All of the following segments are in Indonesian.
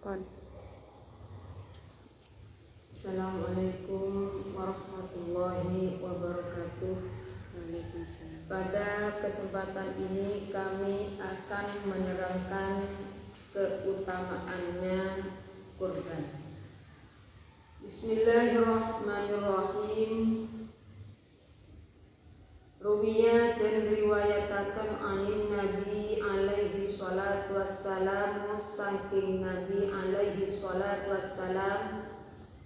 Pan. Assalamualaikum warahmatullahi wabarakatuh. Waalaikumsalam. Pada kesempatan ini kami akan menerangkan keutamaannya kurban. Bismillahirrahmanirrahim. Ruwiya dan riwayatakan anin Nabi alaihi salatu wassalam, saking Nabi alaihi salatu wassalam,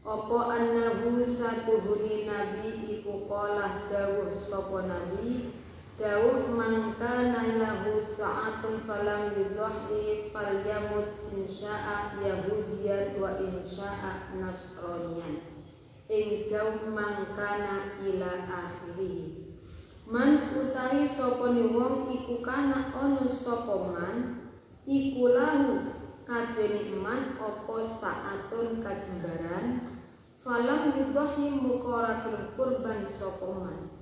apa annahu satuhuni Nabi iku qalah dawuh sapa Nabi, dawuh mangkana lahu sa'atun falam yudhi falyamut insya'a yahudiyan wa insya'a nasraniyan. Ing dawuh mangkana ila akhirih. Man utawi sapa ni wong iku kana ana sapa man iku lahu kadene man apa saatun kajembaran falam yudhi muqaratul kurban sapa man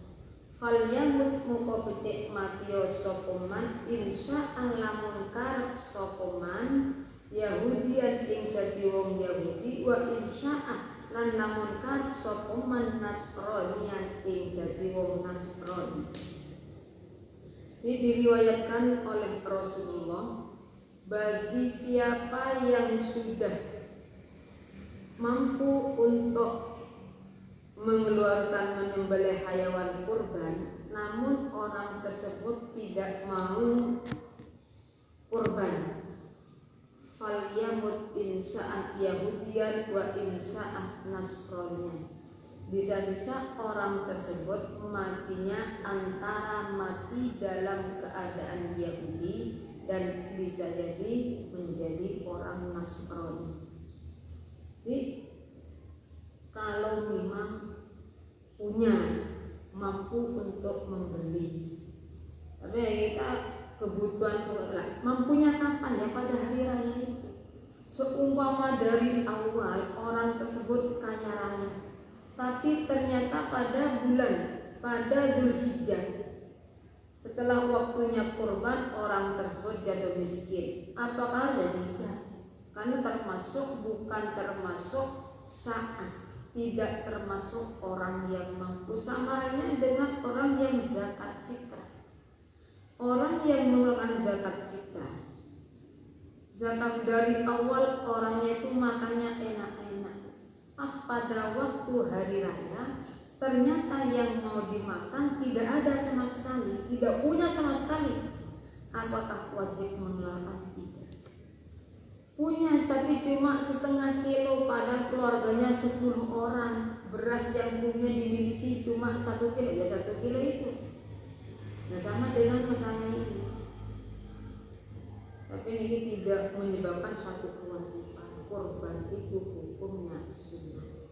falyamut muka becik matiya sapa man insya lamun karep sapa man yahudian ing dadi wong Yahudi wa insya lan lamun karep sapa man nasranian ing dadi wong Nasrani. Ini diriwayatkan oleh Rasulullah, bagi siapa yang sudah mampu untuk mengeluarkan menyembelih hayawan kurban, namun orang tersebut tidak mau kurban, falyamut insa'at yahudiyan wa insa'at nasraniyan. Bisa-bisa orang tersebut matinya antara mati dalam keadaan Yahudi dan bisa jadi menjadi orang Nasrani. Jadi kalau memang punya mampu untuk membeli, tapi kita kebutuhan mampunya kapan ya, pada hari raya itu. Seumpama dari awal orang tersebut kaya raya, tapi ternyata pada Dzulhijjah setelah waktunya kurban orang tersebut jatuh miskin. Apakah tidak? Karena bukan termasuk saat, tidak termasuk orang yang mampu. Sama halnya dengan orang yang zakat fitrah. Orang yang mengeluarkan zakat fitrah, zakat dari awal orangnya itu makannya enak-enak. Pada waktu hari raya ternyata yang mau dimakan tidak ada sama sekali, tidak punya sama sekali. Apakah wajib mengeluarkan? Tidak. Punya tapi cuma setengah kilo, padahal keluarganya 10 orang. Beras yang punya dimiliki cuma 1 kilo, ya 1 kilo itu. Nah, sama dengan misalnya ini. Tapi ini tidak menyebabkan suatu kewajiban. Kurban itu hukumnya sunnah,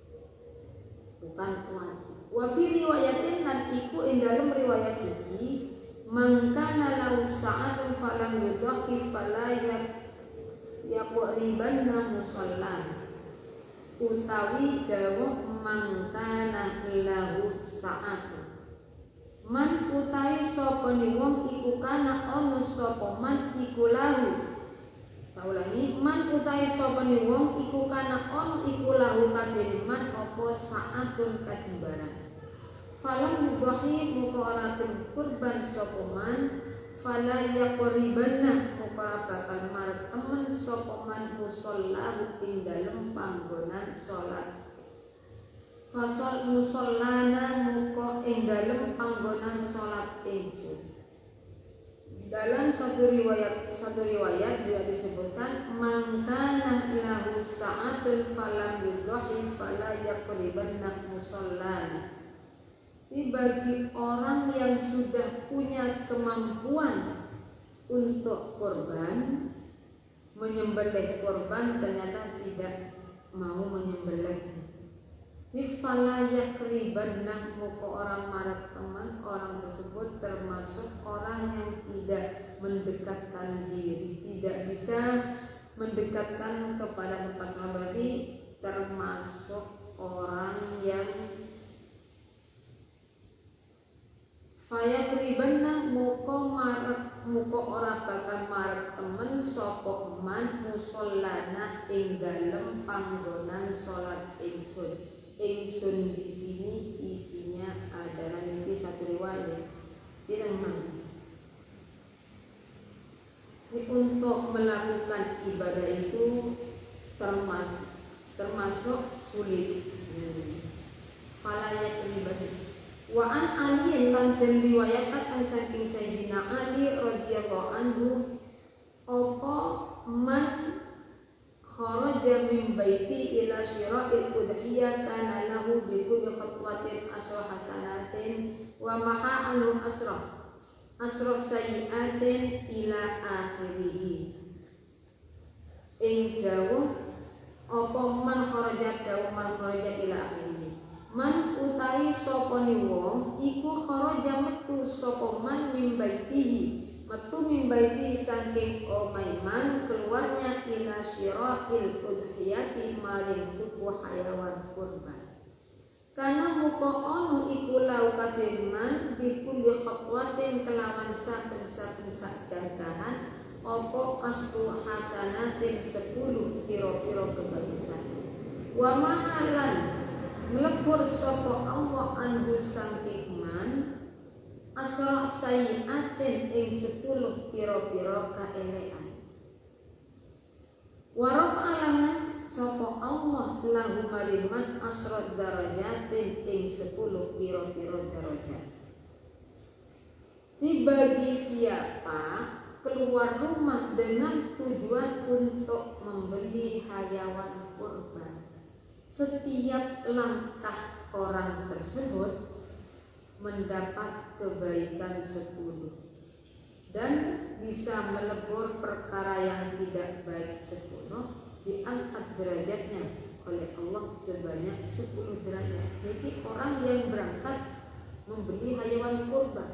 bukan wajib. Wa fi riwayatin lan iku ing dalem riwayat siji, mangkana lau sa'atun falam yudhi fala yaqribanna musallan. Utawi dawuh mangkana lahu sa'atun, man utawi sapa ni wong iku kana ana sapa man iku lahu. Saulangi, man utawi sapa ni wong iku kana ana iku lahu kadene man apa saatun kajembaran. Falam yudhi muqaratul kurban sapa man fala yaqribanna muka bakal marep temen sapa man musallahu ing dalem panggonan salat. Fasol musallana muka ing dalem panggonan salat ingsun. Dalam satu riwayat juga disebutkan mangkana lahu sa'atun falam yudhi fala yaqribanna musallana. Ini bagi orang yang sudah punya kemampuan untuk kurban, menyembelih kurban, ternyata tidak mau menyembelih. Ini fala yaqribanna muka orang marah teman, orang tersebut termasuk orang yang tidak mendekatkan diri, tidak bisa mendekatkan kepada tempat sholat, berarti termasuk orang yang fayaqribanna muka marah muka ora bakal marep temen sapa man musallana ing dalem panggonan salat ingsun. Ingsun di sini isinya adalah ini satu riwayat. Tidak mana. Untuk melakukan ibadah itu termasuk sulit. Falayat ibadah. Wa an Ali lan den riwayataken saking Sayyidina Ali radhiyallahu anhu apa man kharaja min baiti ila syira'il udhiyah kana lahu bi kulli khatwatin asra hasanatin wa maha anhu asra sayyi'atin ila akhirih. Ing dawuh apa man kharaja ila akhirih. Man utawi sapa ni wong iku kharaja metu sapa man min baitihi metu min baiti saking omahe man keluarnya ila syira'il udhiyati maring tuku hayawan kurban. Kana muka ono iku lau kademan bikulli khatwatin kelawan saben-saben sak jangkahan apa asru hasanatin 10 pira-pira kebagusan. Wa mahalan melebur sapa Allah anhu saking man asra sayyi'atin ing 10 pira-pira kaelekan. Wa rafa'alan sapa Allah lahu mariman asra darajatin ing 10 pira-pira derajat. Dibagi siapa keluar rumah dengan tujuan untuk membeli hayawan kurban, setiap langkah orang tersebut mendapat kebaikan 10 dan bisa melebur perkara yang tidak baik 10, diangkat derajatnya oleh Allah sebanyak 10 derajat. Jadi orang yang berangkat membeli hayawan kurban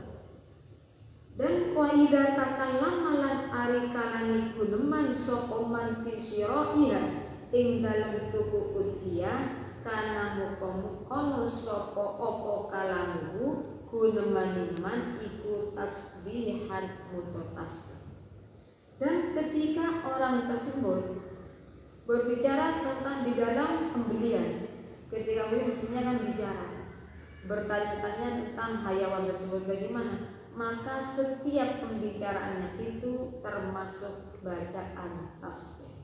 dan waidah takallama lan ari kalani guneman sapa man fi syira'iha ing dalem tuku udhiyah kana muka-muka sapa apa kalamu gunemaniman iku tasbihan mutasbih. Dan ketika orang tersebut berbicara tentang di dalam pembelian, ketika ini mestinya kan bicara bertanya-tanya tentang hayawan tersebut bagaimana, maka setiap pembicaraannya itu termasuk bacaan tasbih.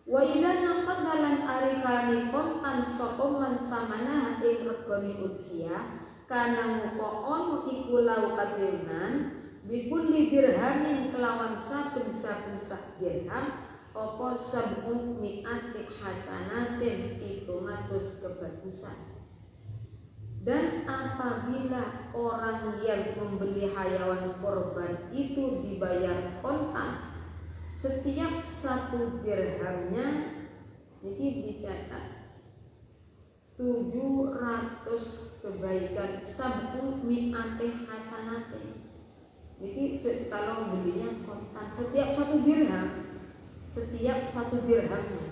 Wa idza naqadalan ari kalani kontan sapa man samana ing regane udhiyah kana muka ono iku lau kadhenan bikulli dirhamin kelawan saben-saben sak dirham apa sab'u mi'ati hasanatin 700 kebagusan. Dan apabila orang yang membeli hayawan korban itu dibayar kontan, setiap 1 dirhamnya ini dicatat 700 kebaikan, sab'u mi'ati hasanatin. Jadi kalau belinya kontan setiap 1 dirham, setiap 1 dirhamnya.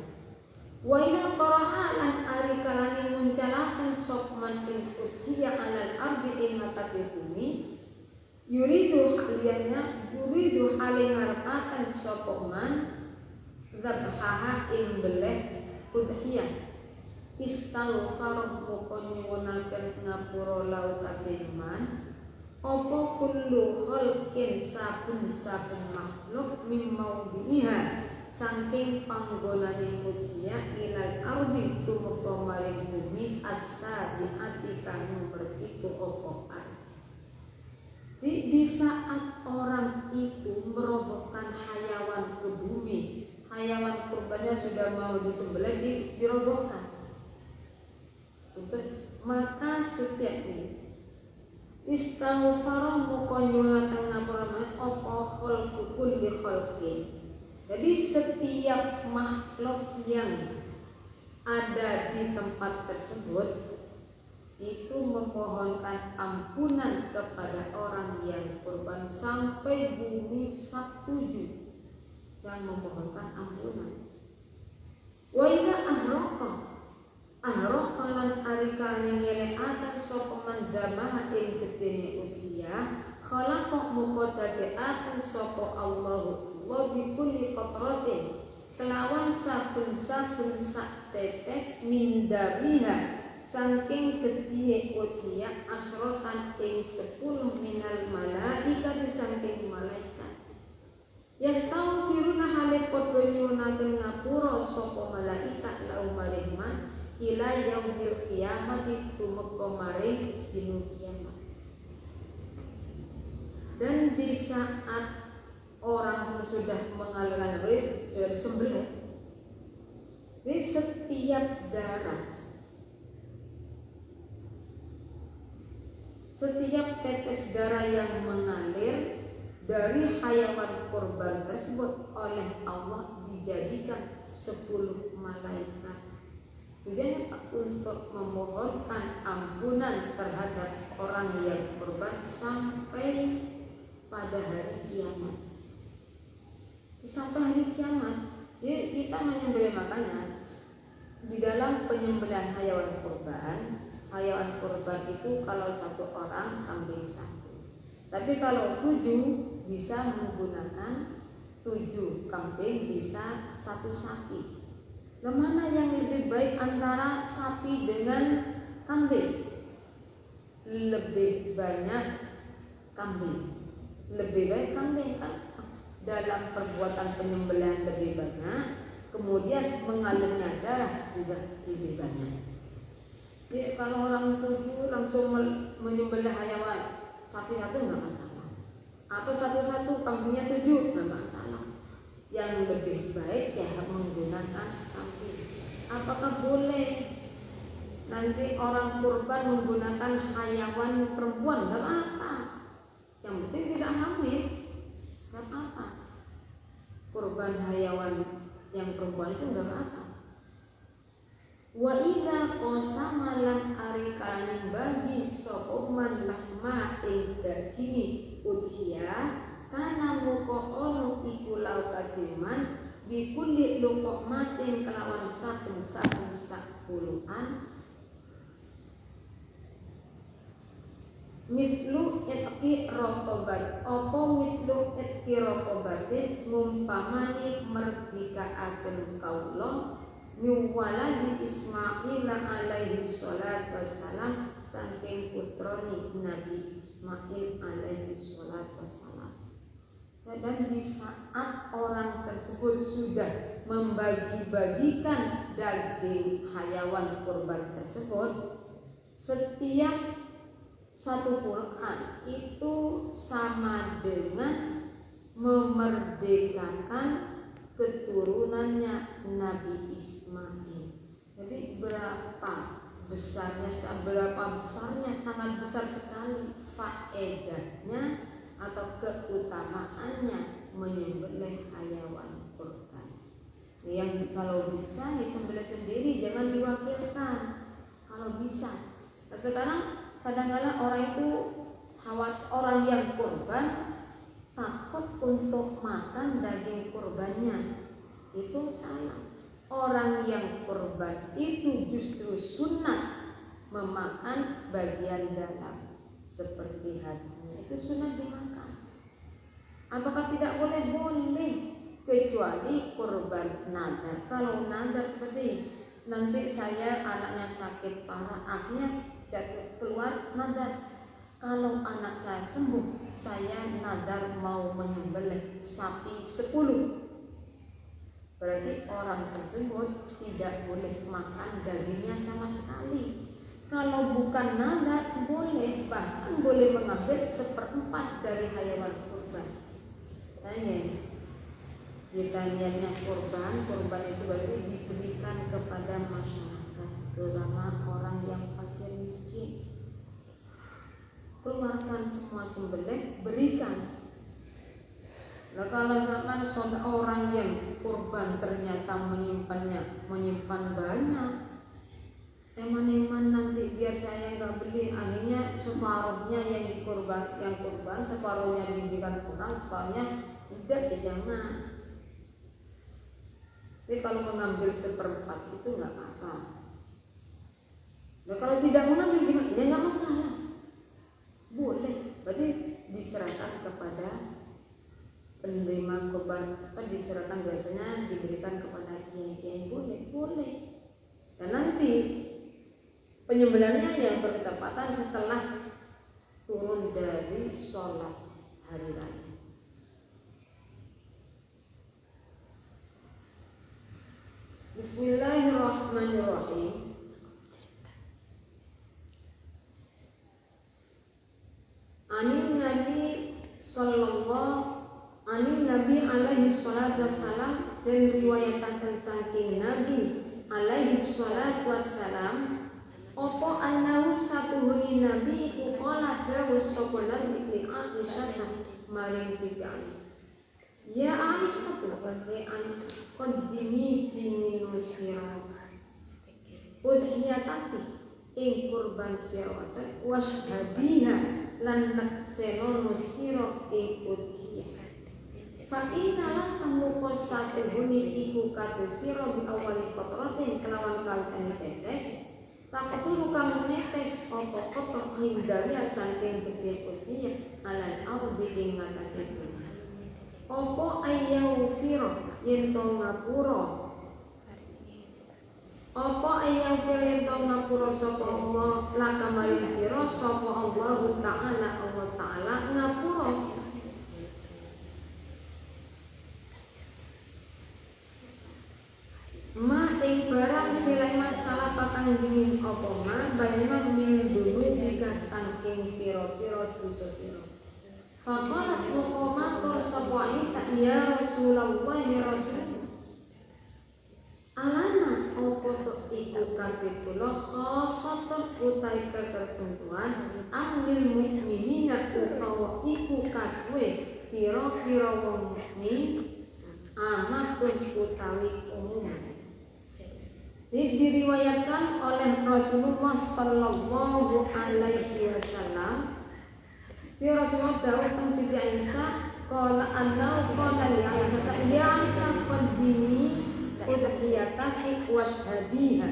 Wa ila qarahalan ari kalani muncalakan sopman ing udhiyah alal ardi ing atase bumi yuridu halin ngarepaken sapa man dzabhaha ing beleh udhiyah istaghfar moko nyuwunaken ngapura lau kademan apa kullu khalqin saben-saben makhluk min maudhiha saking panggonane udhiyah ilal ardi tumeka maring bumi as-sabiati kang nomor 7 apa. Di saat orang itu merobohkan hayawan ke bumi, hayawan kurbannya sudah mau disembelih dirobohkan. Maka setiap ini istaghfar moko nyuwun ngapura apa khalqu kulli khalqin. Jadi setiap makhluk yang ada di tempat tersebut itu memohonkan ampunan kepada orang yang kurban sampai bumi setuju yang memohonkan ampunan. Wa ila ahraqa lan ari kang nyelekaken sapa man damah ing gedene udhiyah Khalaqa muka dadekaken sapa Allahu wa bi kulli qatratin kelawan saben-saben sak tetes mindamiha saking gedhiye utia asrotan ing 10 minal malaikat saking malaikat yastaghfiruna hale padha nyuwunaken ngapura sapa malaikat lau maring man ila yaumil qiyamati tumeka maring dina kiamat. Dan di saat orang sudah mengalirkan rid, sudah disembelih, di setiap darah, setiap tetes darah yang mengalir dari hayawan korban tersebut oleh Allah dijadikan 10 malaikat. Tujuannya untuk memohonkan ampunan terhadap orang yang korban sampai pada hari kiamat. Sampai hari kiamat, jadi kita menyembelih, makanya di dalam penyembelihan hayawan kurban itu kalau 1 orang kambing 1. Tapi kalau 7 bisa menggunakan 7 kambing, bisa 1 sapi. Nah, mana yang lebih baik antara sapi dengan kambing? Lebih banyak kambing. Lebih baik kambing kan dalam perbuatan penyembelihan lebih banyak, kemudian mengalirnya darah juga lebih banyak. Jadi kalau orang 7 langsung menyembelih hayawan sapi 1 nggak masalah, atau 1 kambingnya 7 nggak masalah. Yang lebih baik ya menggunakan kambing. Apakah boleh nanti orang kurban menggunakan hayawan perempuan? Nggak apa-apa. Yang penting tidak hamil, nggak apa-apa. Kurban hayawan yang perempuan itu nggak apa-apa. Wa idza qasama lan ari kaning bagi sapa man lahma ing daging udhiyah kana muka ono iku lau kadiman bi kulli luqmatin kelawan saben-saben sak puluhan mislu itqi raqabat apa mislu itqi raqabatin ngumpamani merdekaaken kaula nyuwaladi Ismail alaihi salatu wassalam saking putrane Nabi Ismail alaihi salatu wassalam. Dan di saat orang tersebut sudah membagi-bagikan daging hayawan kurban tersebut, setiap 1 puluhan itu sama dengan memerdekakan keturunannya Nabi Ismail. Jadi berapa besarnya sangat besar sekali faedahnya atau keutamaannya menyembelih hayawan kurban. Yang kalau bisa disembelih sendiri, jangan diwakilkan kalau bisa. Nah, sekarang kadang-kadang orang itu orang yang kurban takut untuk makan daging kurbannya. Itu salah. Orang yang kurban itu justru sunat memakan bagian dalam seperti hatinya, itu sunat dimakan. Apakah tidak boleh? Boleh, kecuali kurban nadar. Kalau nadar seperti nanti saya anaknya sakit parah, akhirnya jatuh keluar nadar. Kalau anak saya sembuh, saya nadar mau menyembelih sapi 10. Berarti orang tersebut tidak boleh makan dagingnya sama sekali. Kalau bukan nadar boleh, bahkan boleh mengambil 1/4 dari hayawan kurban. Tanya, kita niatnya kurban itu berarti diberikan kepada masyarakat, terutama orang yang fakir miskin. Keluarkan semua sembelih, berikan. Nah, kalau misalkan orang yang kurban ternyata menyimpan banyak, eman nanti biar saya nggak beli, akhirnya separuhnya yang kurban, separuhnya diberikan kurang, separuhnya tidak, ya jangan. Jadi kalau mengambil 1/4 itu nggak apa-apa. Nah, kalau tidak mengambil gimana? Ya nggak masalah, boleh. Berarti diserahkan menerima korban diserahkan, biasanya diberikan kepada kiai-kiai, boleh. Dan nanti penyembelihannya yang bertepatan setelah turun dari sholat hari raya. Bismillahirrahmanirrahim. Anin Nabi alaihi salatu wassalam, dan riwayatkan saking Nabi alaihi salatu wassalam opo annahu satuhuni Nabi iku qala dawuh sapa Nabi li Aisyah maring Siti Aisyah, ya Aisyah qaddimi dinin musira udhiyatati ing kurban sirata washhadiha lan taksenono sira ing udhiyah. Fa inna lakum qasatuhuni iku kadu sira bi awali qatratin kelawan kalian tetes takutulu kamu netes apa kotor hindari saking gede udhiyah alal ardi ing ngatasi bumi. Apa ayau fira yen to ngapura, apa ayau fira yen to ngapura sapa Allah laka maring sira sapa Allah Ta'ala ngapura ma ing barang silai masalah pakang dingin apa ma banyak min dulu bika saking piro-piro dosa sira. Faqalat muqamatur sapa Aisyah, ya Rasulullah ya Rasul alana apa to iku kabeh kula khosotun utai ketentuan anil mukminina utawa iku kabeh pira-pira wong mukmin amatun utawi umum. Diriwayatkan oleh Rasulullah Sallallahu Alaihi Wasallam. Rasulullah dawuh teng Siti Aisyah, qala annahu qala li Aisyah, ya Aisyah qaddimi udhiyataki washhadiha.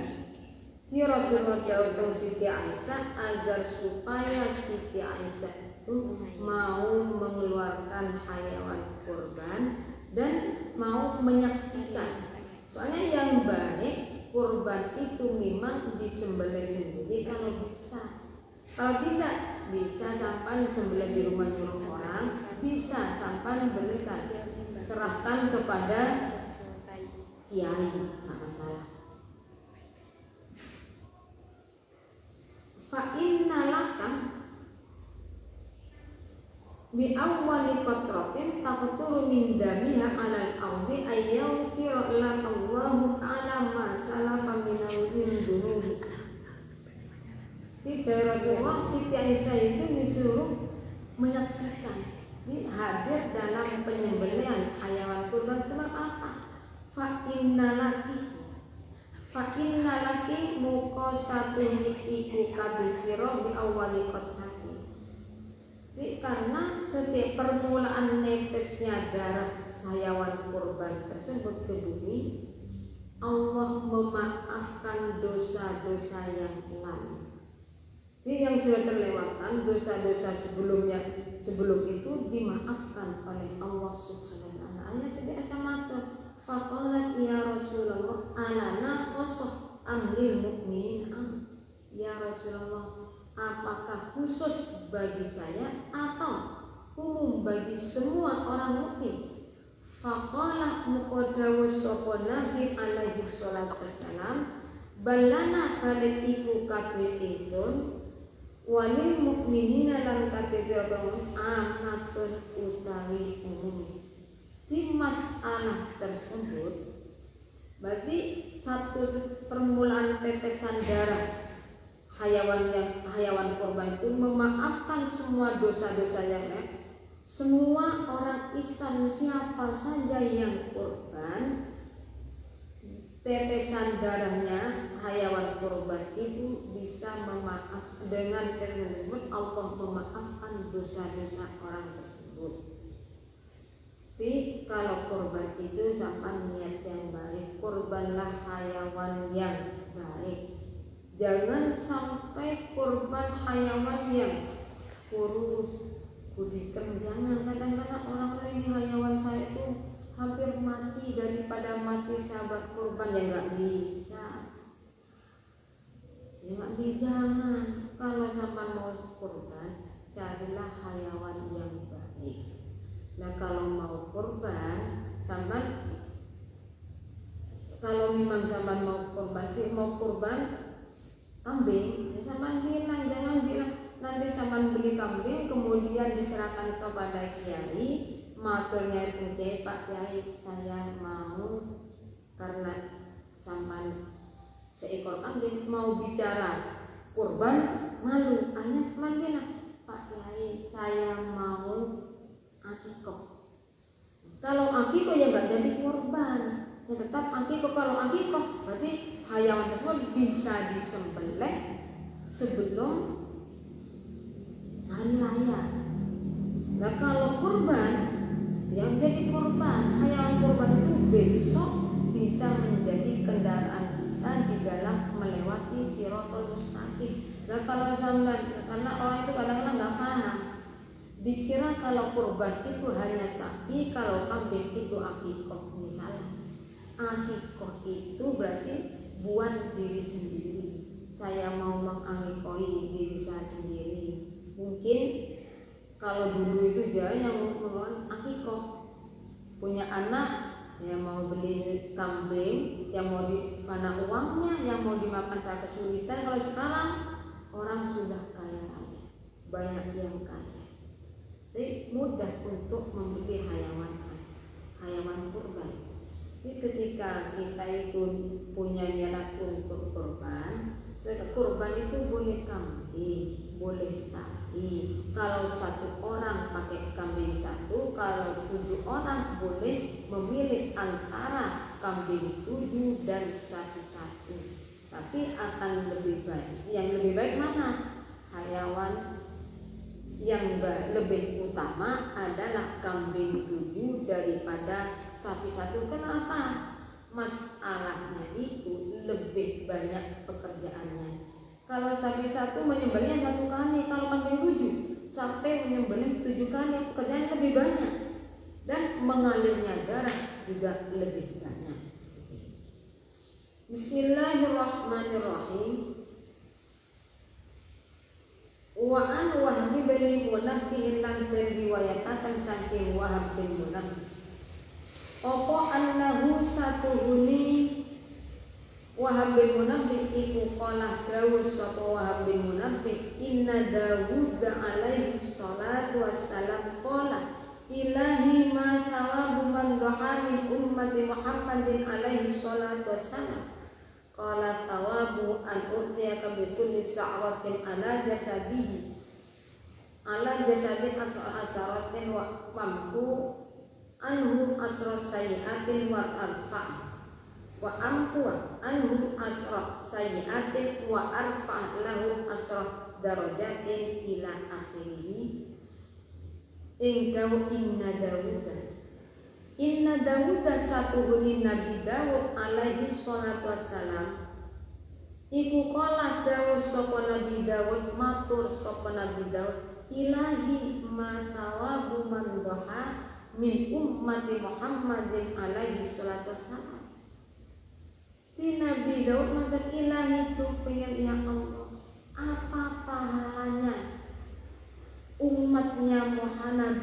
Rasulullah dawuh teng Siti Aisyah agar supaya Siti Aisyah itu mau mengeluarkan hayawan kurban dan mau menyaksikan. Soalnya yang baik kurban itu memang disembelih sendiri kalau bisa. Kalau tidak bisa sampai sembelih di rumah orang, bisa sampai berikan serahkan kepada kiai, nggak masalah. Fa inna laka bi awwali qatratin taqturu min damiha 'alal ardi ayyaghfira laka Allahu ta'ala ma salafa min dunubi. Tidak, Rasulullah Siti Aisyah itu disuruh menyaksikan, hadir dalam penyembelihan hayawan kurban. Sebab apa? Fa inna laki muka satu iku kabisiro bi awali qatrati. Karena setiap permulaan netesnya darah hayawan kurban tersebut ke bumi, Allah memaafkan dosa-dosa yang lalu. Jadi yang sudah terlewatkan, dosa-dosa sebelum itu dimaafkan oleh Allah Subhanahu wa taala. Sedih sama tuh. Faqalat ya Rasulullah alana khosoh amlil mukminin am. Ya Rasulullah, apakah khusus bagi saya atau umum bagi semua orang mukmin? Faqala muqaddawu sapa Nabi alaihi salatu wassalam, balana balik iku kabeh ingsun walil mukminina lan kabeh wong amatun utawi umum. Di masalah tersebut berarti satu permulaan tetesan darah hayawan kurban itu memaafkan semua dosa-dosa yang lain. Semua orang Islam siapa saja yang kurban, tetesan darahnya hayawan kurban itu bisa memaaf dengan tersebut Allah memaafkan dosa-dosa orang tersebut. Tapi kalau kurban itu sampai niat yang baik, kurbanlah hayawan yang baik. Jangan sampai kurban hayawan yang kurus, Budikan jangan. Kadang-kadang orang lain ini hayawan saya itu hampir mati daripada mati sahabat kurban. Ya nggak bisa. Ya nggak bisa. Jangan. Kalau sampai mau kurban, carilah hayawan yang baik. Nah kalau mau kurban, sampai kalau memang sampai mau kurban kambing, ya sampai bilang, jangan bilang nanti sampai beli kambing kemudian diserahkan kepada kiai, maturnya itu kiai, Pak Kiai saya mau karena sampai seekor kambing mau bicara kurban malu, akhirnya sampai bilang, Pak Kiai saya mau akikoh. Kalau akikoh ya nggak jadi kurban, ya tetap akikoh. Kalau akikoh berarti hayawan tersebut bisa disembelih sebelum hari raya. Nah kalau kurban, yang jadi kurban, hayawan kurban itu besok bisa menjadi kendaraan kita di dalam melewati Shirathul Mustaqim. Nah kalau sampai, karena orang itu kadang-kadang nggak paham, dikira kalau kurban itu hanya sapi, kalau kambing itu akikoh. Misalnya akikoh itu berarti buat diri sendiri. Saya mau mengakikohi diri saya sendiri. Mungkin kalau dulu itu dia yang mengeluarkan akikoh, punya anak yang mau beli kambing, yang mau di mana uangnya, yang mau dimakan saat kesulitan. Kalau sekarang orang sudah kaya raya, banyak yang kaya, jadi mudah untuk membeli hayawan kurban. Jadi ketika kita itu punya niat untuk kurban itu boleh kambing, boleh sapi. Kalau satu orang pakai kambing satu, kalau 7 orang boleh memilih antara kambing 7 dan sapi 1. Tapi akan lebih baik. Yang lebih baik mana? Hayawan yang lebih utama adalah kambing 7 daripada sapi 1. Kenapa? Masalahnya itu lebih banyak pekerjaannya. Kalau sapi 1 menyembelihnya 1 kali, kalau kambing 7 sampai menyembelih 7 kali, pekerjaannya lebih banyak dan mengalirnya darah juga lebih banyak. Bismillahirrahmanirrahim. Wa an Wahb bin Munabbih lan riwayataken saking Wahab bin Munabbih. Apa annahu satuhuni Wahab bin Munabbih iku qala dawuh sapa Wahab bin Munabbih, inna Dawud alaihi salatu wassalam qala ilahi ma thawabu man dhaha min ummati Muhammadin alaihi salatu wassalam. Qala thawabu an utiyaka bi kulli sa'ratin ala jasadihi asaratin wa mamku anhu asra sayyi'atin wa arfa wa amkuwa anhu asra sayyi'atin wa arfa lahu asra darajatin ila akhirih. Inna Dawuda satuhuni Nabi Dawud alaihi salatu wassalam iku qala dawuh sapa Nabi Dawud, matur sapa Nabi Dawud, ilahi ma thawabu man dhaha min ummati Muhammadin alaihi salatu wassalam. Di Nabi Daud matur, ilahi itu pengen ya Allah, apa pahalanya umatnya Muhammad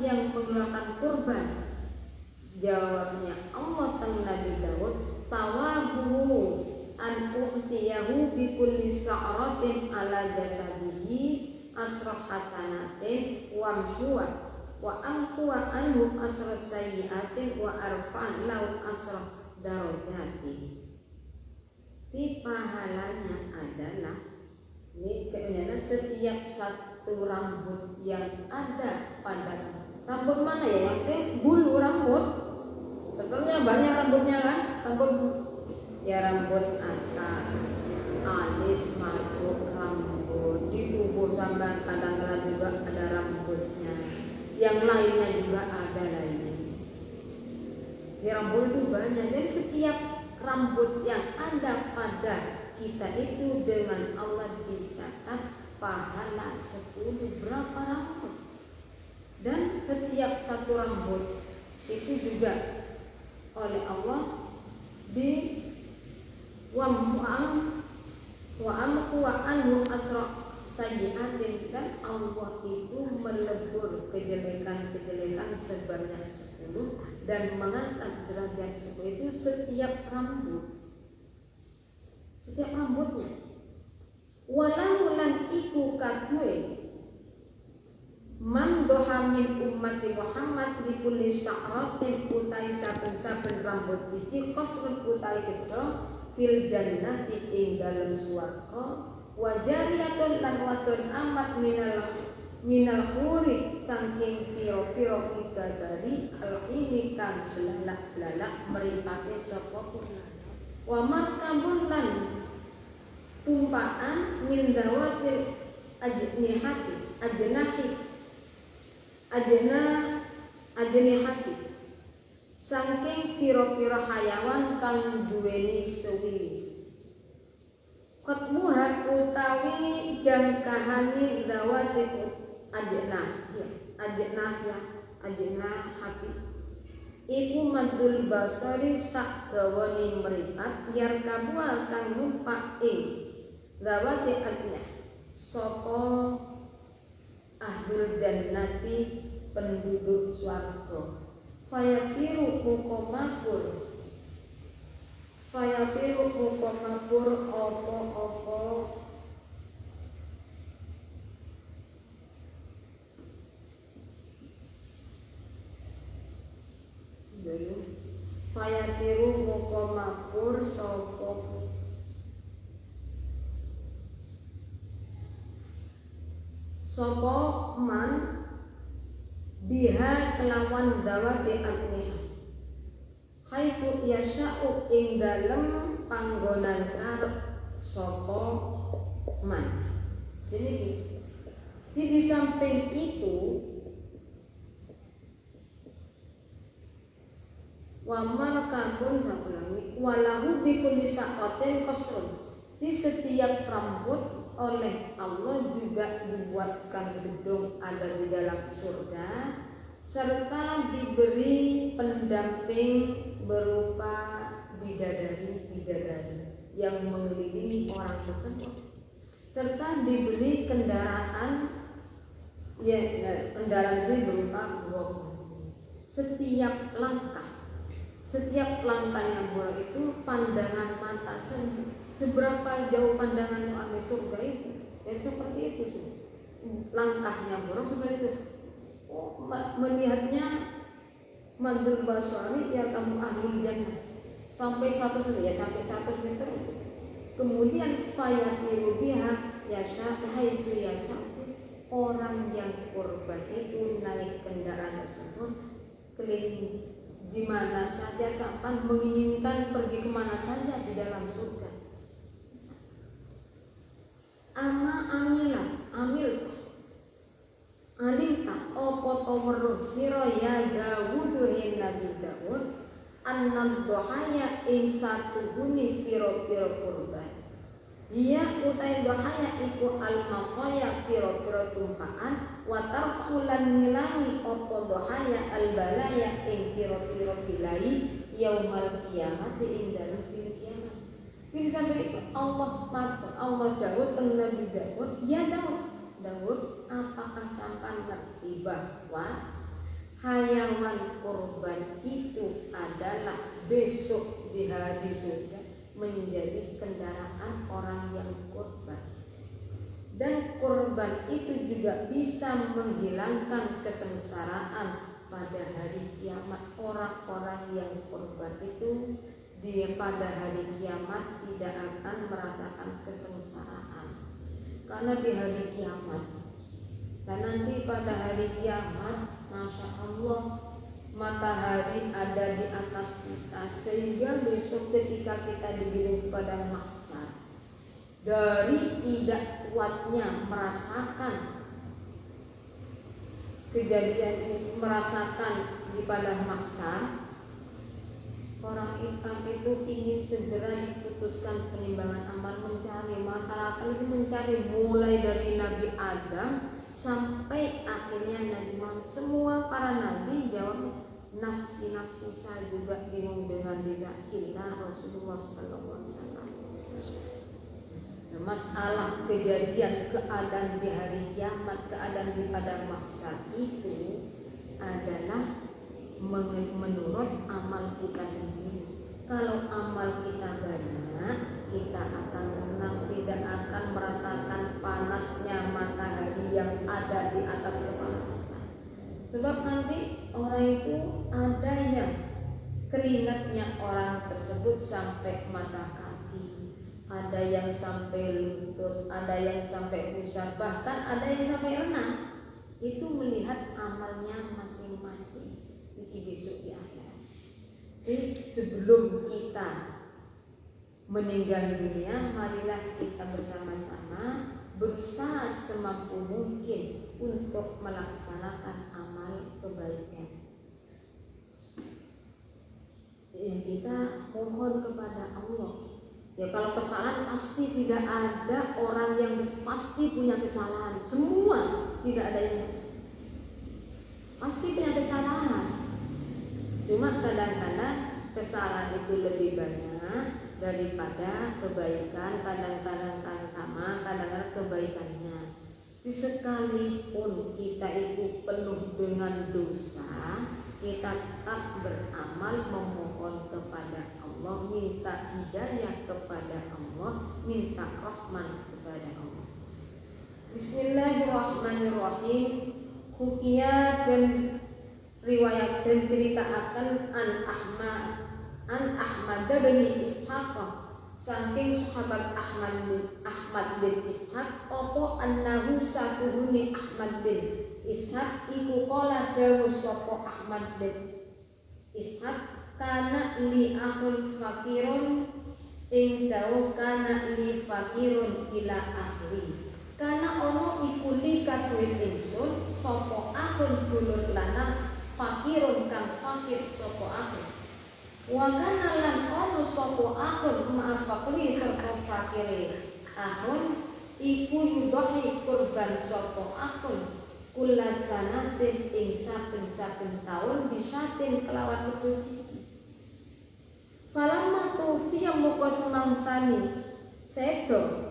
yang mengeluarkan kurban? Jawabnya Allah teng Nabi Daud, sawabuhu an u'tiyahu bi kulli sa'ratin ala jasadihi asra hasanatin wa huwa wa amkuwa anhu asra sayyiatin wa arfa'an lahu asra darajati. Di pahalanya adalah ini kemudian setiap satu rambut yang ada pada rambut mana ya, yang bulu rambut, sebetulnya banyak rambutnya kan, rambut ya, rambut atas, alis masuk rambut, di tubuh sampai kadang-kadang juga ada rambutnya, yang lainnya juga ada lainnya. Di rambut itu banyak, jadi setiap rambut yang ada pada kita itu dengan Allah dicatat pahala 10. Berapa rambut? Dan setiap satu rambut itu juga oleh Allah di wa anhu asra sayyi'atin, dan Allah itu melebur kejelekan-kejelekan sebanyak 10 dan mengangkat derajat 10 itu setiap rambutnya. Walau lan iku kadue man doha min ummati Muhammad li kulli sya'ratin utai saben-saben rambut siji qasrun utai gedho fil jannati ing dalem swarga wa jariyatun lan wadon amat minal huri saking piro-piro bidadari al ini kang belalak-belalak mripate sapa kula wa markabun lan tumpaan min dawatil ajnihati saking piro-piro hayawan kang duweni sewili qatmuha utawi jangkahani dawatil ajnihati iku madul basari sak gawani mripat yar kabua kang numpak ing zawati ajnah sapa ahlul jannati penduduk swarga fayatiru mukomapur opo-opo fayatiru mukomapur sopo man biha kelawan dawati agniha haitsu yasha'u ing dalem panggonan arep sopo man. Jadi di samping itu wa markabun sabulangi walahu bi kulli sa'atin qasrun, di setiap rambut oleh Allah juga dibuatkan gedung ada di dalam surga serta diberi pendamping berupa bidadari yang mengelilingi orang tersebut serta diberi kendaraan berupa buah. Setiap langkahnya buah itu pandangan mata sendiri. Seberapa jauh pandangan ahli surga itu, dan seperti itu tuh. Langkahnya buruk seperti itu. Melihatnya madul basari ya kamu ahlul jannah sampai 1 meter. Kemudian fayatiru biha yasha haitsu yasha, orang yang korban itu naik kendaraan tersebut keliling di mana saja sampai menginginkan pergi kemana saja di dalam surga. Alimta opo toweruh sira ya Dawud hin Nabi Dawud annam dohaya ing satuhuni piro-piro kurban. Dia utai dohaya iku al-maqaya piro-piro tumpaan wa tarfulan nilangi opo dohaya al-balaya ing piro-piro bilai yaumal kiamat ing dalem kiamat. Jadi sampai itu Allah Dawud Nabi Dawud, ya Dawud, apakah sampai ngerti bahwa hayawan kurban itu adalah besok di hari surga menjadi kendaraan orang yang kurban, dan kurban itu juga bisa menghilangkan kesengsaraan pada hari kiamat. Orang-orang yang kurban itu pada hari kiamat tidak akan merasakan kesengsaraan, karena di hari kiamat dan nanti pada hari kiamat, Masya Allah, matahari ada di atas kita, sehingga besok ketika kita digiring pada mahsyar, dari tidak kuatnya merasakan kejadian ini, merasakan di pada mahsyar, orang itu ingin segera diputuskan penimbangan amal, mencari masyarakat itu mencari mulai dari Nabi Adam sampai akhirnya Nabi Muhammad. Semua para nabi jawab nafsi saya juga bingung dengan diri illa Rasulullah sallallahu alaihi wasallam. Nah, masalah kejadian keadaan di hari kiamat, keadaan di padang mahsyar itu adalah menurut amal kita sendiri. Kalau amal kita banyak, kita akan tenang, tidak akan merasakan panasnya matahari yang ada di atas kepala kita. Sebab nanti orang itu ada yang keringatnya orang tersebut sampai mata kaki, ada yang sampai lutut, ada yang sampai pusar, bahkan ada yang sampai renang. Itu melihat amalnya masing-masing di besok di akhirat. Jadi sebelum kita meninggal dunia, marilah kita bersama-sama berusaha semampu mungkin untuk melaksanakan amal kebaikan. Kita mohon kepada Allah. Ya, kalau kesalahan pasti tidak ada orang yang pasti punya kesalahan. Semua tidak ada yang pasti punya kesalahan. Cuma kadang-kadang kesalahan itu lebih banyak daripada kebaikan. Kadang-kadang sama, kadang-kadang kebaikannya. Jadi sekalipun kita itu penuh dengan dosa, kita tetap beramal, memohon kepada Allah, minta hidayah kepada Allah, minta rahmat kepada Allah. Bismillahirrahmanirrahim. Hukiyah dan riwayat dan cerita akan an Ahmad bin Ishaq, saking sahabat Ahmad bin Ishaq, opo annahu satuhuni Ahmad bin Ishaq iku qala dawu sapa Ahmad bin Ishaq, kana li akhul fakirun ing dawu kana li fakirun ila akhiri. Kana ono iku li kaduwe ingsun sapa akhun dulur lanang fakirun kang fakir sapa akhun. Wa kana lan ono sapa akhun ma'a fakiri serta fakire akhun iku yudahi kurban sapa akhun kula sanatin ing saben-saben taun bisatin kelawan wedhus iki. Falamma tufiya muka semangsani sedo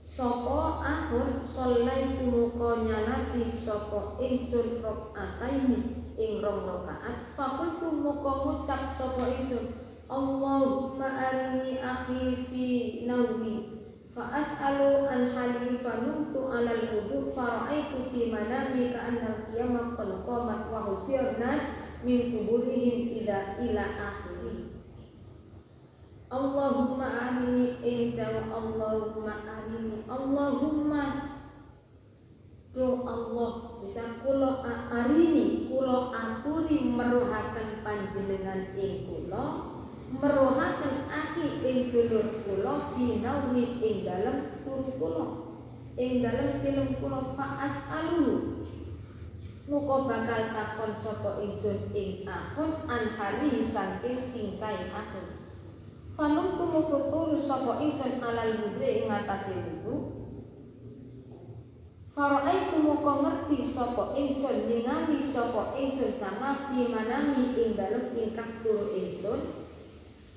sapa akhun sholaitu muka nyalati sapa ingsun rakaataini ing rong rakaat. Fakultu muka ngucap sapa ingsun Allahumma arini akhi fi naumi fa as'alu an hali fanumtu alal wudu fara'aitu fi manami ka'annal qiyamah qad qamat wa husir nas min kuburihim ila akhiri. Allahumma arini inda Allahumma arini Allahumma do Allah bisa kula arini kula aturi meruhaken panjenengan ing kula meruhaken akhi ing dulur kula fi naumi ing dalem turu kula ing dalem tilem kula fa as'alu muga bakal takon sapa ingsun ing akhun an hali saking tingkai akhun. Fanum tumutur sapa ingsun alal wudu ing atase wudu. Fara'aitu muka ngerti sapa ingsun ningali sapa ingsun sama fi manami ing dalem tingkah turu ingsun.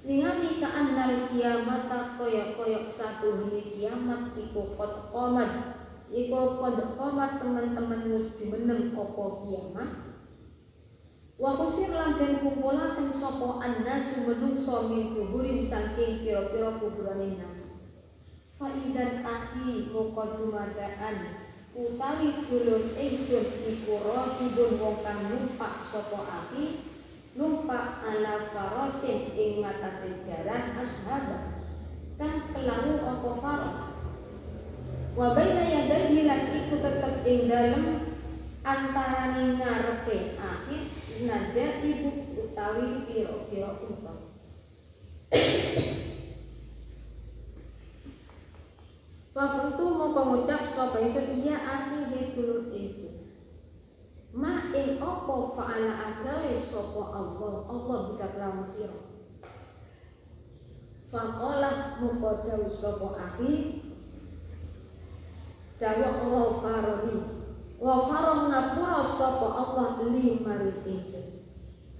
Ningali ka'annal kiamata koyok-koyok satu huni kiamat iku qad qamat. Iku qad qamat teman-teman mus jumeneng apa kiamat. Wa kusir lan den kumpulaken sapa annasu menungso min kuburin saking pira-pira kuburane nas. Faidan akhi muka dumadaan utawi dulur ingsun iku raqibun wong kang numpak sapa akhi numpak ala farasin ing matase jaran ashaba kang kelangu apa faras. Wa baina yadayhi lan iku tetep ing dalem antarane ngarepe akhi nada ibu utawi pira-pira unta. Fakultu moko ngucap sapa ingsun iya akhi he dulur ingsun. Ma ing apa fa'ala agawe sapa Allah bika kelawan sira. Faqala muqaddaw sapa akhi dawa Allah faroni ghafara ngapura sapa Allah li maring ingsun.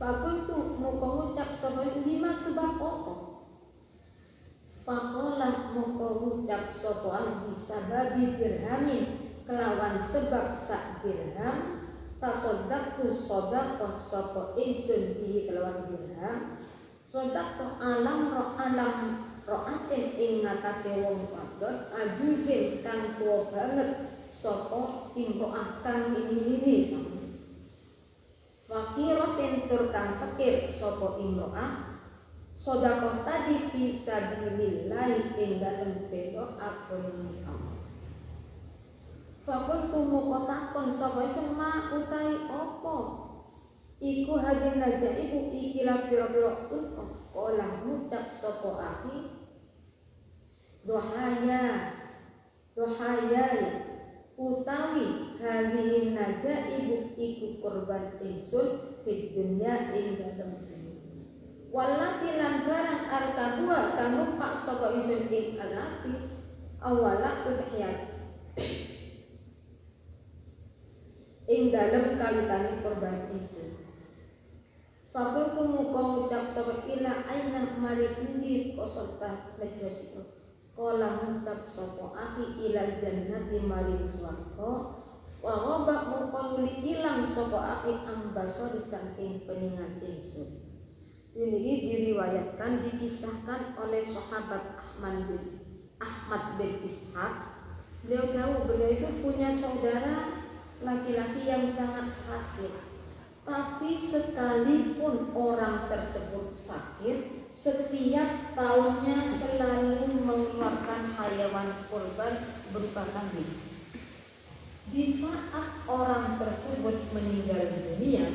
Fakultu muka ngucap sapa lima sebab apa? Faqala muka ngucap sapa ahli sababi dirhamin kelawan sebab sak dirham tasoddaqtu sodaqah sapa ingsun bihi kelawan dirham sodaqah alam ro'atin ing ngatasi wong wadon ajuzin kang tua banget sapa imro'ah kang ini sami fakiratin tur kang fakir sapa imro'ah sodaqah tadi fi sabilillah ing dalem beda agungane Allah. Fakultu mukotakon sapa sema utai apa iku hadin naja ibu ikilah piro-piro untung olah ngucap sapa akhi dohaya utawi hadin naja ibu iku korban ingsun fit dunya ing dalem dunya walati lan barang arkabua kang numpak sapa ingsun ing alati awala udhiyat ing dalem kawitane korban ingsun. Fakultu muka ngucap sapa ila aina mari endi kosota nejosito. Kala ngucap sapa akhi ila jannati mari swarga. Wa ghaba muka nuli ilang sapa akhi ambasori saking peningan ingsun. Ini diriwayatkan dikisahkan oleh sahabat Ahmad bin Ishaq. Beliau itu punya saudara laki-laki yang sangat fakir, tapi sekalipun orang tersebut fakir, setiap tahunnya selalu mengeluarkan hayawan kurban berupa kambing. Di saat orang tersebut meninggal dunia,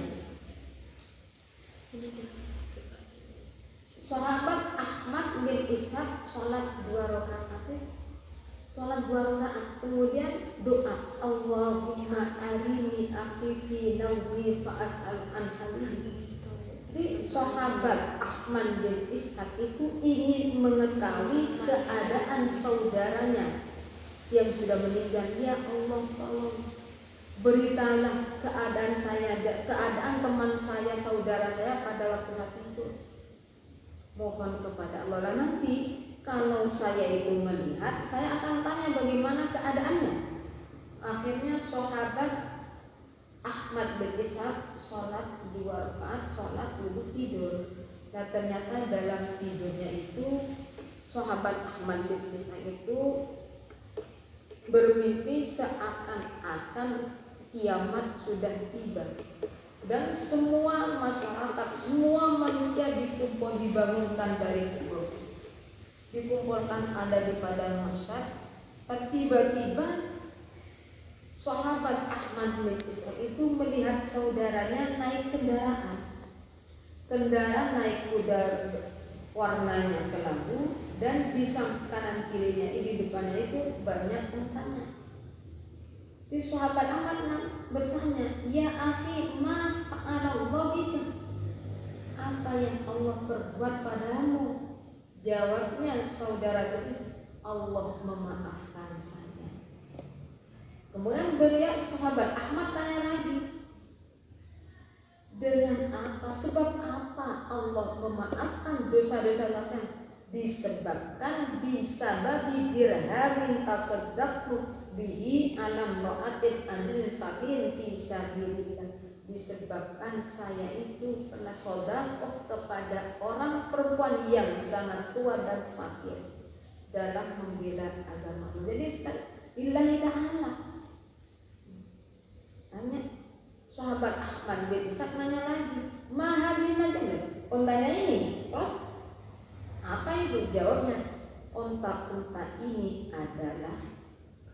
sahabat Ahmad bin Ishaq sholat 2 rakaat, kemudian doa Allahumma arini akhi fi nawmi fa as'al an halihi. Jadi sahabat Ahmad bin Ishaq itu ingin mengetahui keadaan saudaranya yang sudah meninggal. Ya Allah, tolong beritalah keadaan teman saya, saudara saya pada waktu saat itu. Mohon kepada Allah. Nanti kalau saya itu melihat, saya akan tanya bagaimana keadaannya. Akhirnya sahabat Ahmad bin Ishaq sholat 2 rakaat, sholat duduk tidur. Dan ternyata dalam tidurnya itu sahabat Ahmad bin Ishaq itu bermimpi seakan-akan kiamat sudah tiba. Dan semua masyarakat, semua manusia dibangunkan dari kubur, dikumpulkan ada di padang mahsyar. Tiba-tiba sahabat Ahmad bin Ishaq itu melihat saudaranya naik kendaraan naik kuda warnanya kelabu, dan di samping kanan kirinya di depannya itu banyak untanya. Di sahabat Ahmad bertanya, ya akhi, ma fa'alallahu bika, apa yang Allah perbuat padamu? Jawabnya saudara itu, Allah memaafkan saya. Kemudian beliau sahabat Ahmad tanya lagi, dengan apa, sebab apa Allah memaafkan dosa-dosa kalian? Disebabkan bisababi dirhamin tasaddaqtu bihi alam ra'atin anil fakir fi sabilillah. Disebabkan saya itu pernah sedekah kepada orang perempuan yang sangat tua dan fakir dalam membela agama. Jadi billahi ta'ala, tanya sahabat Ahmad bin Ishaq nanya lagi, mahalina jangan ontanya ini, terus apa itu? Jawabnya, onta-onta ini adalah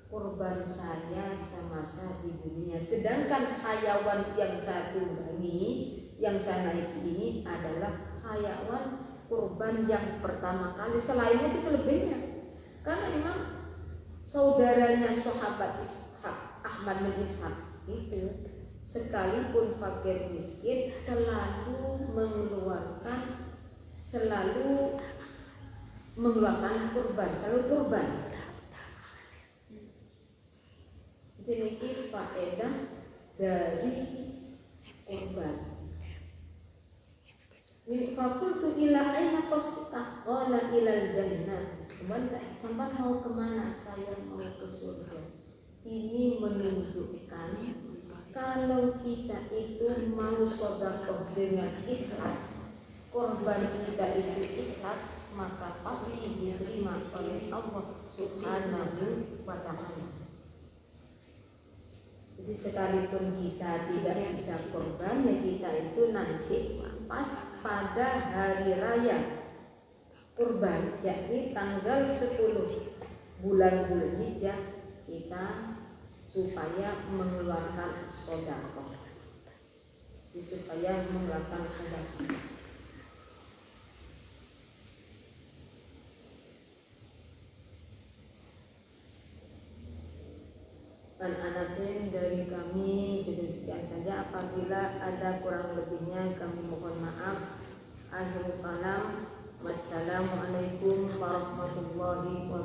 kurban saya semasa di dunia, sedangkan hayawan yang satu ini yang saya naiki ini adalah hayawan kurban yang pertama kali, selainnya itu selebihnya. Karena memang saudaranya sahabat Ahmad bin Ishaq itu sekalipun fakir miskin selalu mengeluarkan, selalu mengeluarkan kurban, selalu kurban. Jadi faedah dari kurban. Ini fakultu ila aina qasita qala ilal jannah. Kembali sampai mau kemana? Saya mau ke surga. Ini menunjukkan kalau kita itu mau sedekah dengan ikhlas, korban kita itu ikhlas, maka pasti diterima oleh Allah Subhanahu wa ta'ala. Jadi sekalipun kita tidak bisa korban, ya kita itu nanti pas pada hari raya kurban, yakni tanggal 10 bulan Dzulhijjah, kita supaya mengeluarkan sedekah. Supaya mengeluarkan sedekah. Dan Anasin dari kami demikian saja. Apabila ada kurang lebihnya kami mohon maaf. Akhirul kalam. Wassalamualaikum warahmatullahi wabarakatuh.